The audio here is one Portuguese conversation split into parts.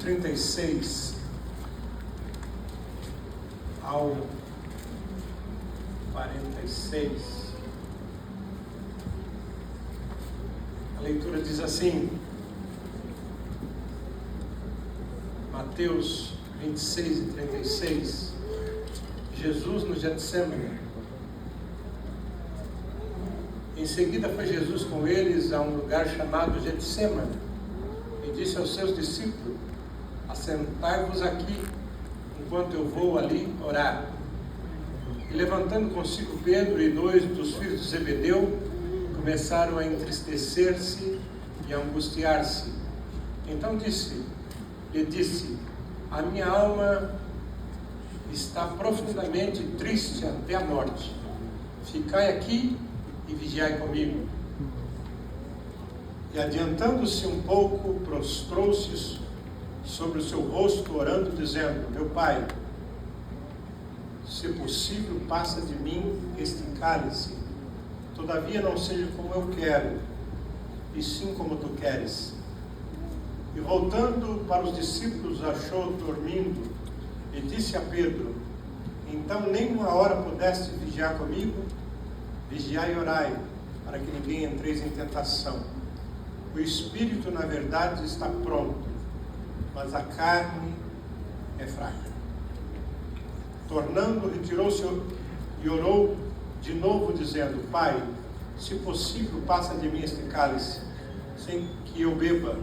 36 ao 46, a leitura diz assim, Mateus 26 e 36, Jesus no Getsemane. Em seguida foi Jesus com eles a um lugar chamado Getsemane e disse aos seus discípulos: assentai-vos aqui, enquanto eu vou ali orar. E levantando consigo Pedro e 2 dos filhos de Zebedeu, começaram a entristecer-se e a angustiar-se. Então lhe disse: a minha alma está profundamente triste até a morte. Ficai aqui e vigiai comigo. E adiantando-se um pouco, prostrou-se sobre o seu rosto, orando, dizendo: meu Pai, se possível, passa de mim este cálice. Todavia não seja como eu quero, e sim como tu queres. E voltando para os discípulos, achou dormindo, e disse a Pedro: então nem uma hora pudeste vigiar comigo? Vigiai e orai, para que ninguém entreis em tentação. O espírito, na verdade, está pronto, mas a carne é fraca. Tornando, retirou-se e orou de novo, dizendo: Pai, se possível, passa de mim este cálice, sem que eu beba.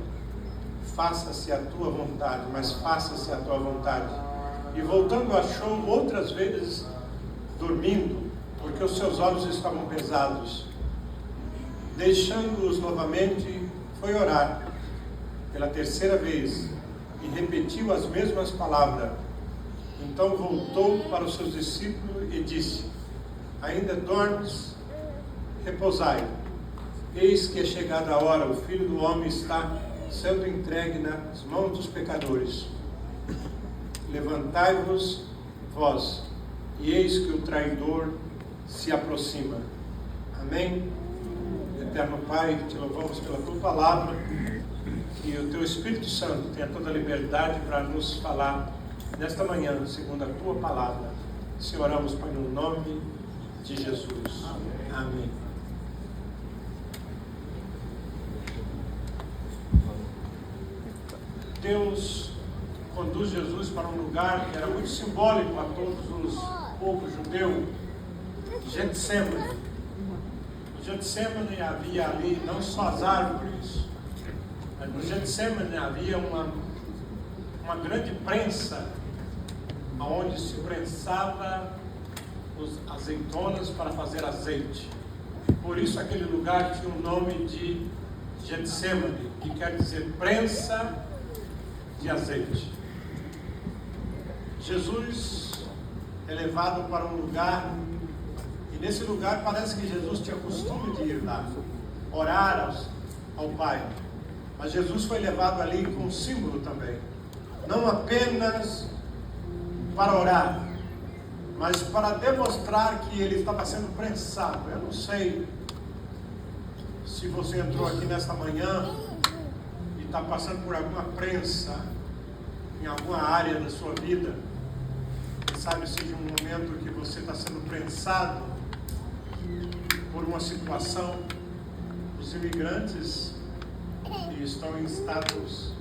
Faça-se a tua vontade, mas faça-se a tua vontade. E voltando, achou outras vezes dormindo, porque os seus olhos estavam pesados. Deixando-os novamente, foi orar pela terceira vez e repetiu as mesmas palavras. Então voltou para os seus discípulos e disse: ainda dormes? Repousai. Eis que é chegada a hora, o Filho do Homem está sendo entregue nas mãos dos pecadores. Levantai-vos, vós, e eis que o traidor se aproxima. Amém? Eterno Pai, te louvamos pela tua palavra, que o teu Espírito Santo tenha toda a liberdade para nos falar nesta manhã, segundo a tua palavra. Se oramos, Pai, no nome de Jesus. Amém. Deus conduz Jesus para um lugar que era muito simbólico a todos os povos judeus, Getsemane. No Getsemane havia ali não só as árvores, mas no Getsemane havia uma grande prensa, onde se prensava as azeitonas para fazer azeite. Por isso aquele lugar tinha o nome de Getsemane, que quer dizer prensa de azeite. Jesus é levado para um lugar, e nesse lugar parece que Jesus tinha costume de ir lá, orar ao Pai. Mas Jesus foi levado ali com um símbolo também, não apenas para orar, mas para demonstrar que ele estava sendo prensado. Eu não sei se você entrou aqui nesta manhã e está passando por alguma prensa em alguma área da sua vida. Quem sabe seja um momento que você está sendo prensado por uma situação. Os imigrantes que estão em estados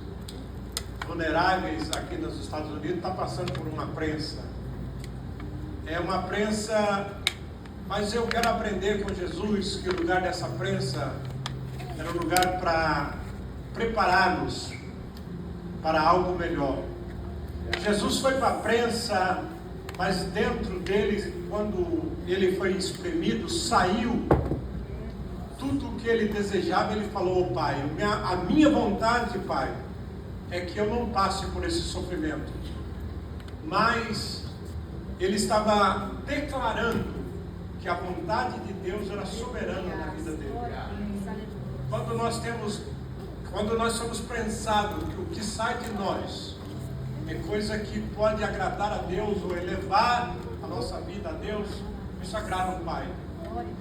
vulneráveis aqui nos Estados Unidos estão passando por uma prensa. É uma prensa, mas eu quero aprender com Jesus que o lugar dessa prensa era um lugar para preparar-nos para algo melhor. Jesus foi para a prensa, mas dentro dele, quando ele foi espremido, saiu tudo o que ele desejava. Ele falou: oh, Pai, a minha vontade, Pai, é que eu não passe por esse sofrimento. Mas ele estava declarando que a vontade de Deus era soberana na vida dele. Quando nós somos prensados, que o que sai de nós é coisa que pode agradar a Deus ou elevar a nossa vida a Deus, isso agrada o Pai.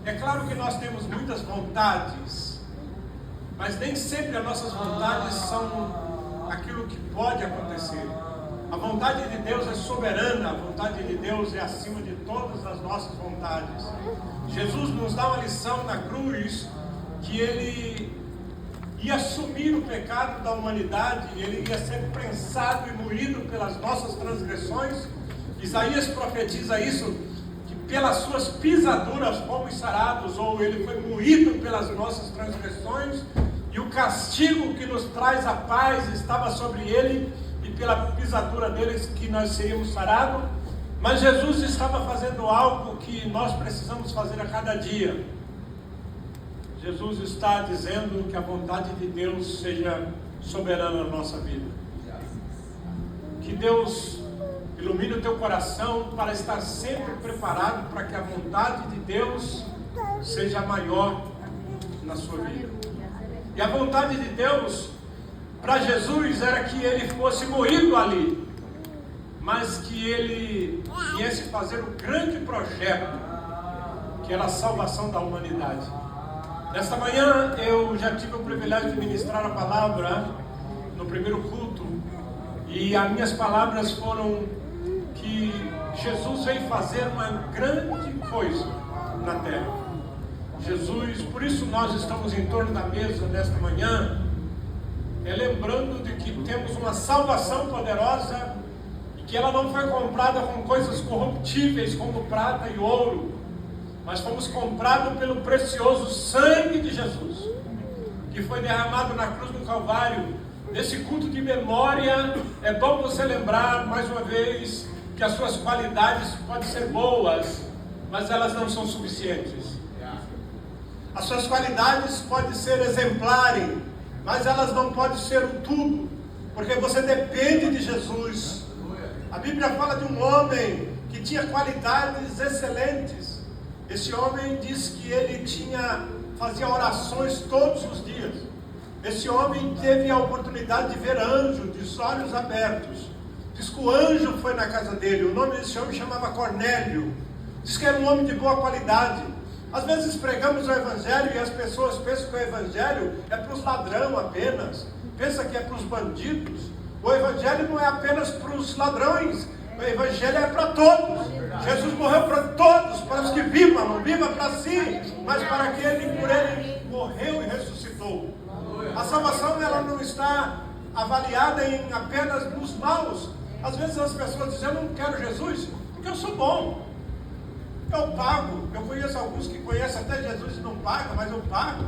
É claro que nós temos muitas vontades, mas nem sempre as nossas vontades são aquilo que pode acontecer. A vontade de Deus é soberana, a vontade de Deus é acima de todas as nossas vontades. Jesus nos dá uma lição na cruz, que Ele ia assumir o pecado da humanidade, Ele ia ser prensado e moído pelas nossas transgressões. Isaías profetiza isso, que pelas suas pisaduras fomos sarados, ou Ele foi moído pelas nossas transgressões, e o castigo que nos traz a paz estava sobre Ele, e pela pisadura deles que nós seríamos sarados. Mas Jesus estava fazendo algo que nós precisamos fazer a cada dia. Jesus está dizendo que a vontade de Deus seja soberana na nossa vida. Que Deus ilumine o teu coração para estar sempre preparado para que a vontade de Deus seja maior na sua vida. E a vontade de Deus para Jesus era que Ele fosse moído ali, mas que Ele viesse fazer o grande projeto, que era a salvação da humanidade. Nesta manhã eu já tive o privilégio de ministrar a palavra no primeiro culto, e as minhas palavras foram que Jesus veio fazer uma grande coisa na terra. Jesus, por isso nós estamos em torno da mesa nesta manhã, lembrando de que temos uma salvação poderosa, e que ela não foi comprada com coisas corruptíveis como prata e ouro, mas fomos comprados pelo precioso sangue de Jesus, que foi derramado na cruz do Calvário. Nesse culto de memória, é bom você lembrar mais uma vez que as suas qualidades podem ser boas, mas elas não são suficientes. As suas qualidades podem ser exemplares, mas elas não podem ser o tudo, porque você depende de Jesus. A Bíblia fala de um homem que tinha qualidades excelentes. Esse homem diz que ele fazia orações todos os dias. Esse homem teve a oportunidade de ver anjo, de olhos abertos. Diz que o anjo foi na casa dele. O nome desse homem chamava Cornélio. Diz que era um homem de boa qualidade. Às vezes pregamos o Evangelho e as pessoas pensam que o Evangelho é para os ladrões apenas. Pensa que é para os bandidos. O Evangelho não é apenas para os ladrões. O Evangelho é para todos. Jesus morreu para todos, para os que vivam. Não viva para si, mas para aquele por ele morreu e ressuscitou. A salvação ela não está avaliada em apenas nos maus. Às vezes as pessoas dizem: eu não quero Jesus porque eu sou bom, eu pago. Eu conheço alguns que conhecem até Jesus e não pagam, mas eu pago.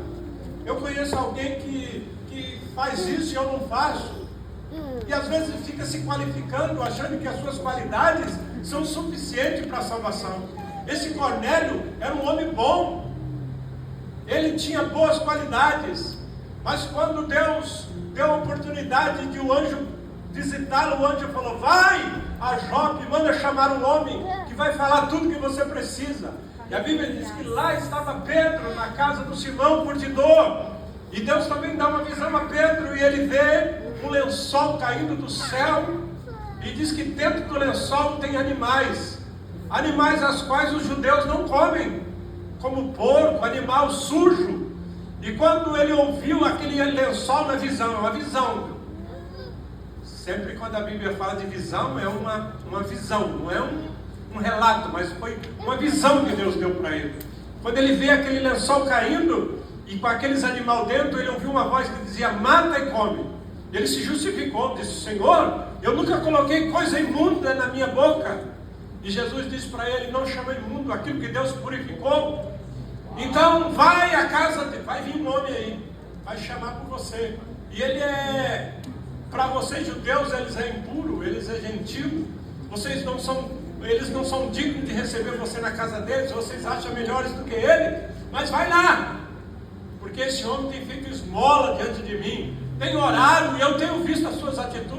Eu conheço alguém que faz isso e eu não faço. E às vezes fica se qualificando, achando que as suas qualidades são suficientes para a salvação. Esse Cornélio era um homem bom, ele tinha boas qualidades, mas quando Deus deu a oportunidade de o anjo visitá-lo, o anjo falou: vai a Jope, manda chamar um homem que vai falar tudo que você precisa. E a Bíblia diz que lá estava Pedro, na casa do Simão curtidor, e Deus também dá uma visão a Pedro, e ele vê um lençol caindo do céu, e diz que dentro do lençol tem animais as quais os judeus não comem, como porco, animal sujo. E quando ele ouviu aquele lençol na visão, é uma visão. Sempre quando a Bíblia fala de visão, é uma visão, não é um relato, mas foi uma visão que Deus deu para ele. Quando ele vê aquele lençol caindo, e com aqueles animais dentro, ele ouviu uma voz que dizia: mata e come. Ele se justificou, disse: Senhor, eu nunca coloquei coisa imunda na minha boca. E Jesus disse para ele: não chama imundo aquilo que Deus purificou. Então vai à casa, vai vir um homem aí, vai chamar por você. E ele para vocês judeus, eles é impuro, eles é gentil. Eles não são dignos de receber você na casa deles. Vocês acham melhores do que ele? Mas vai lá, porque esse homem tem feito esmola diante de mim, tem orado, e eu tenho visto as suas atitudes.